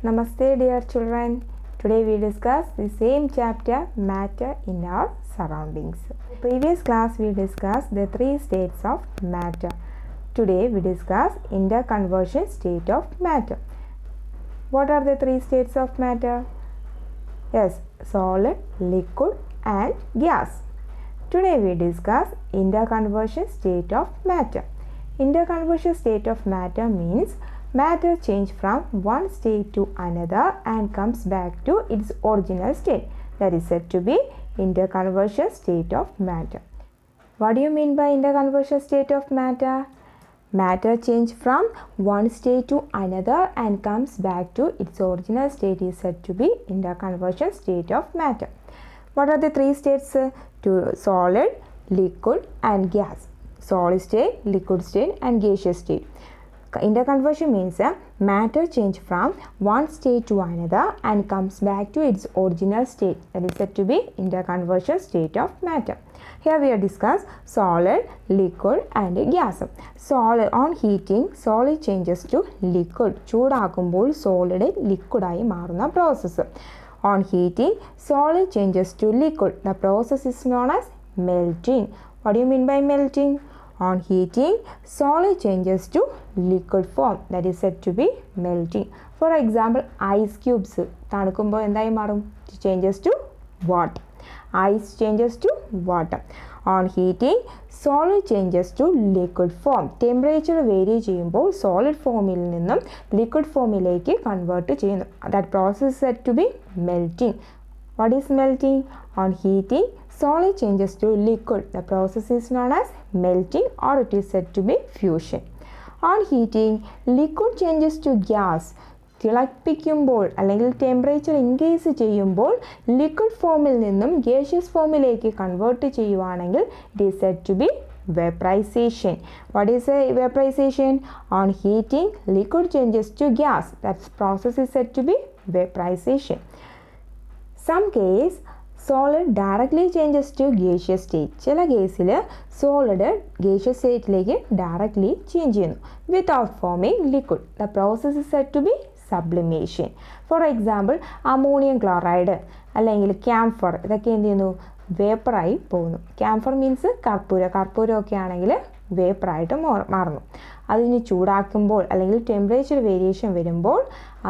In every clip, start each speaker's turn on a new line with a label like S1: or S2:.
S1: Namaste dear children. Today we discuss the same chapter, matter in our surroundings. Previous class we discussed the three states of matter. Today we discuss interconversion state of matter. What are the three states of matter? Yes, solid, liquid and gas. Today we discuss interconversion state of matter. Interconversion state of matter means matter change from one state to another and comes back to its original state. That is said to be interconversion state of matter. What do you mean by interconversion state of matter? Matter change from one state to another and comes back to its original state is said to be interconversion state of matter. What are the three states? Solid, liquid and gas. Solid state, liquid state and gaseous state. Interconversion means matter change from one state to another and comes back to its original state. That is said to be interconversion state of matter. Here we have discussed solid, liquid and gas. Solid on heating, solid changes to liquid. ചൂടാക്കുമ്പോൾ solid liquid ആയി മാറുന്ന process. On heating, solid changes to liquid. The process is known as melting. What do you mean by melting? On heating, solid changes to liquid form. That is said to be melting. For example, ice cubes. തണുക്കുമ്പോൾ എന്തായി മാറും? Changes to water. Ice changes to water. On heating, solid changes to liquid form. Temperature vary ചെയ്യുമ്പോൾ solid formil നിന്നും liquid formiലേക്ക് convert ചെയ്യുന്നു. That process is said to be melting. What is melting? On heating, solid changes to liquid. The process is known as melting or it is said to be fusion. On heating, liquid changes to gas. തിളപ്പിക്കുമ്പോൾ അല്ലെങ്കിൽ temperature increase ചെയ്യുമ്പോൾ liquid ഫോമിൽ നിന്നും gaseous ഫോമിലേക്ക് convert ചെയ്യുവാണെങ്കിൽ it is said to be vaporization. What is a vaporization? On heating, liquid changes to gas. That process is said to be vaporization. Some case solid directly changes to gaseous state. ചില കേസിൽ solid gaseous സ്റ്റേറ്റിലേക്ക് directly change ചെയ്യുന്നു without forming liquid. The process is said to be sublimation. For example, ammonium chloride അല്ലെങ്കിൽ camphor ഇതൊക്കെ എന്ത് ചെയ്യുന്നു വേപ്പറായി പോകുന്നു. camphor means കർപ്പൂരമൊക്കെ ആണെങ്കിൽ വേപ്പറായിട്ട് മാറുന്നു. അതിന് ചൂടാക്കുമ്പോൾ അല്ലെങ്കിൽ ടെമ്പറേച്ചർ വേരിയേഷൻ വരുമ്പോൾ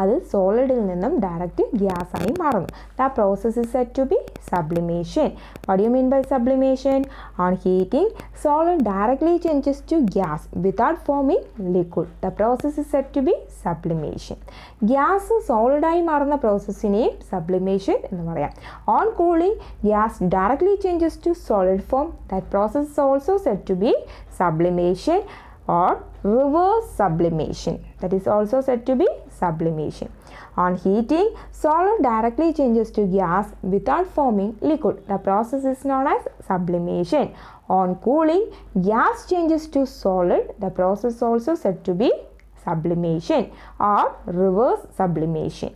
S1: അത് സോളിഡിൽ നിന്നും ഡയറക്റ്റ് ഗ്യാസ് ആയി മാറുന്നു. The process is said to be sublimation. What you mean by sublimation? On heating solid directly changes to gas without forming liquid. The process is said to be sublimation. Gas സോളിഡായി മാറുന്ന പ്രോസസ്സിനെയും sublimation എന്ന് പറയാം. On cooling gas directly changes to solid form. That process is also said to be sublimation or reverse sublimation. That is also said to be sublimation. On heating, solid directly changes to gas without forming liquid. The process is known as sublimation. On cooling, gas changes to solid. The process also said to be sublimation or reverse sublimation.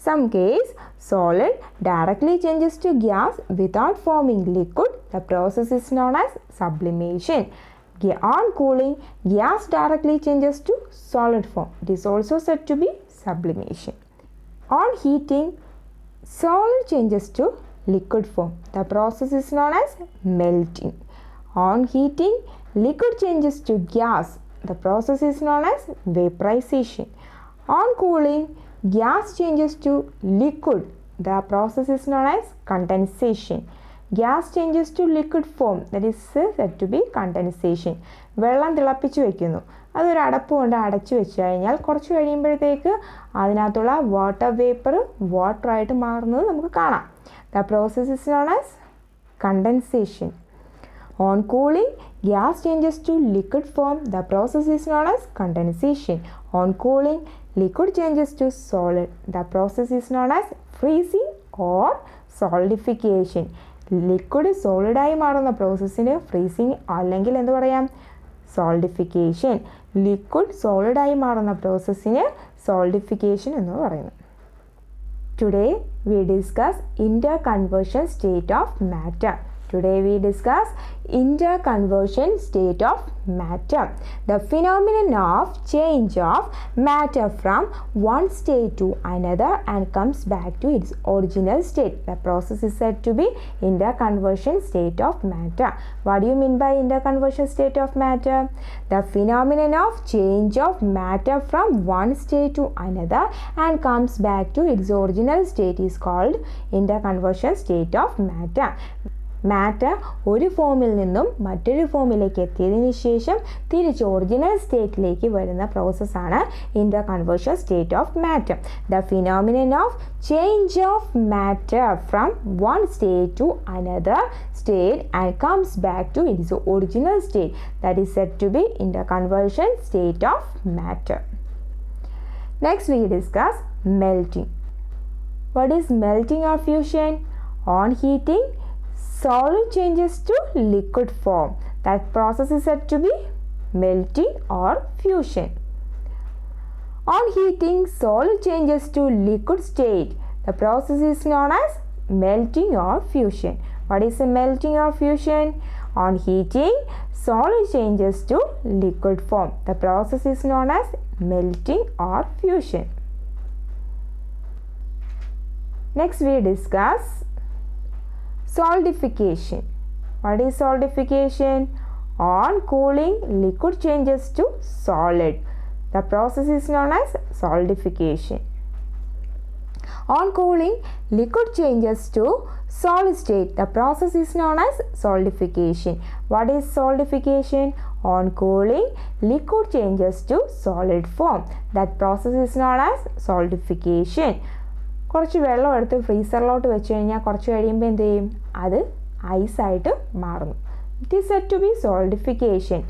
S1: Some case solid directly changes to gas without forming liquid. The process is known as sublimation. On cooling, gas directly changes to solid form. It is also said to be sublimation. On heating, solid changes to liquid form. The process is known as melting. On heating, liquid changes to gas. The process is known as vaporization. On cooling, gas changes to liquid. The process is known as condensation. Gas changes to liquid form. That is said to be condensation. വെള്ളം തിളപ്പിച്ച് വെക്കുന്നു. അതൊരു അടപ്പ് കൊണ്ട് അടച്ചു വെച്ച് കഴിഞ്ഞാൽ കുറച്ച് കഴിയുമ്പോഴത്തേക്ക് അതിനകത്തുള്ള വാട്ടർ വേപ്പർ വാട്ടറായിട്ട് മാറുന്നത് നമുക്ക് കാണാം. The process is known as condensation. On cooling, gas changes to liquid form. The process is known as condensation. On cooling, liquid changes to solid. The process is known as freezing or solidification. Liquid സോളിഡായി മാറുന്ന പ്രോസസ്സിന് freezing അല്ലെങ്കിൽ എന്ത് പറയാം solidification. Liquid സോളിഡായി മാറുന്ന പ്രോസസ്സിന് solidification എന്ന് പറയുന്നു. Today we discuss interconversion state of matter. Today we discuss interconversion state of matter, the phenomenon of change of matter from one state to another and comes back to its original state. The process is said to be interconversion state of matter. What do you mean by interconversion state of matter? The phenomenon of change of matter from one state to another and comes back to its original state is called interconversion state of matter. Matter ഒരു ഫോമിൽ നിന്നും മറ്റൊരു ഫോമിലേക്ക് എത്തിയതിനു ശേഷം തിരിച്ച് original സ്റ്റേറ്റിലേക്ക് വരുന്ന പ്രോസസ്സാണ് interconversion state of matter. The phenomenon of change of matter from one state to another state and comes back to its original state, that is said to be interconversion state of matter. Next we discuss melting. What is melting or fusion? On heating, solid changes to liquid form. That process is said to be melting or fusion. On heating, solid changes to liquid state. The process is known as melting or fusion. What is a melting or fusion? On heating, solid changes to liquid form. The process is known as melting or fusion. Next we discuss solidification. What is solidification? On cooling, liquid changes to solid. The process is known as solidification. On cooling, liquid changes to solid state. The process is known as solidification. What is solidification? On cooling, liquid changes to solid form. That process is known as solidification. കുറച്ച് വെള്ളം എടുത്ത് ഫ്രീസറിലോട്ട് വെച്ച് കഴിഞ്ഞാൽ കുറച്ച് കഴിയുമ്പോൾ എന്ത് ചെയ്യും? അത് ഐസായിട്ട് മാറുന്നു. It is said to be solidification.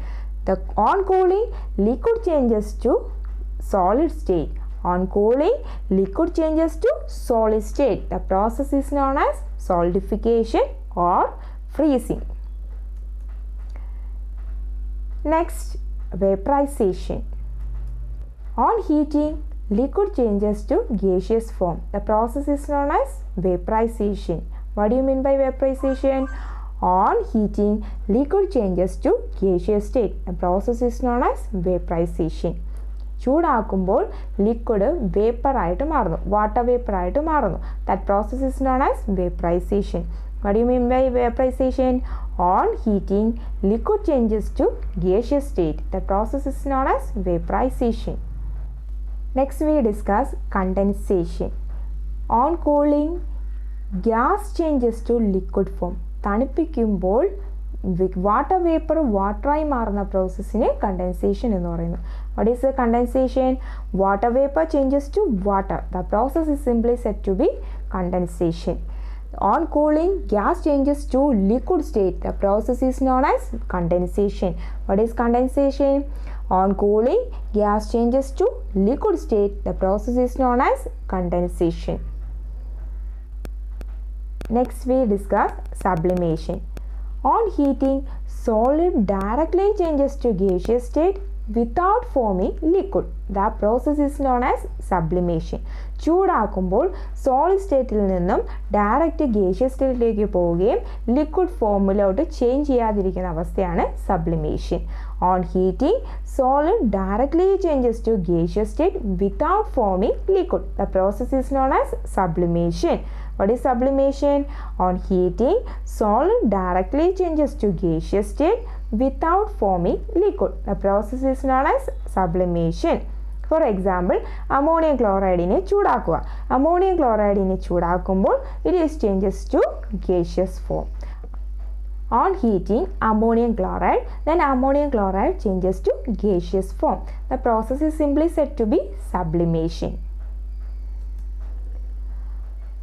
S1: On cooling liquid changes to solid state. On cooling liquid changes to solid state. The process is known as solidification or freezing. Next, vaporization. On heating, liquid changes to gaseous form. The process is known as vaporization. What do you mean by vaporization? On heating, liquid changes to gaseous state. The process is known as vaporization. ചൂടാക്കുമ്പോൾ liquid വേപ്പറായിട്ട് മാറുന്നു, water വേപ്പറായിട്ട് മാറുന്നു. That process is known as vaporization. What do you mean by vaporization? On heating, liquid changes to gaseous state. The process is known as vaporization. Next we discuss condensation. On cooling, gas changes to liquid form. തണുപ്പിക്കുമ്പോൾ water vapour വാട്ടറായി മാറുന്ന പ്രോസസ്സിനെ condensation എന്ന് പറയുന്നു. What is a condensation? Water vapour changes to water. The process is simply said to be condensation. On cooling, gas changes to liquid state. The process is known as condensation. What is condensation? On cooling, gas changes to liquid state. The process is known as condensation. Next we discuss sublimation. On heating, solid directly changes to gaseous state without forming liquid. The process is known as sublimation. ചൂടാക്കുമ്പോൾ solid സ്റ്റേറ്റിൽ നിന്നും direct gaseous സ്റ്റേറ്റിലേക്ക് പോവുകയും liquid ഫോമിലോട്ട് change ചെയ്യാതിരിക്കുന്ന അവസ്ഥയാണ് sublimation. On heating, solid directly changes to gaseous state without forming liquid. The process is known as sublimation. What is sublimation? On heating, solid directly changes to gaseous state without forming liquid. The process is known as sublimation. For example, ammonium chloride ചൂടാക്കുക. Ammonium chloride ചൂടാക്കുമ്പോൾ it is changes to gaseous form. On heating ammonium chloride, then ammonium chloride changes to gaseous form. The process is simply said to be sublimation.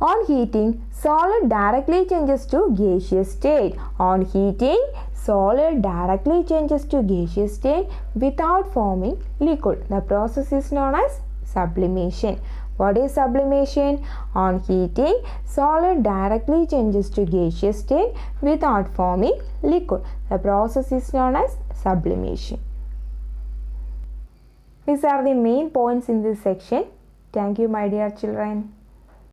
S1: On heating, solid directly changes to gaseous state. On heating, solid directly changes to gaseous state without forming liquid. The process is known as sublimation. What is sublimation? On heating, solid directly changes to gaseous state without forming liquid. The process is known as sublimation. These are the main points in this section. Thank you, my dear children.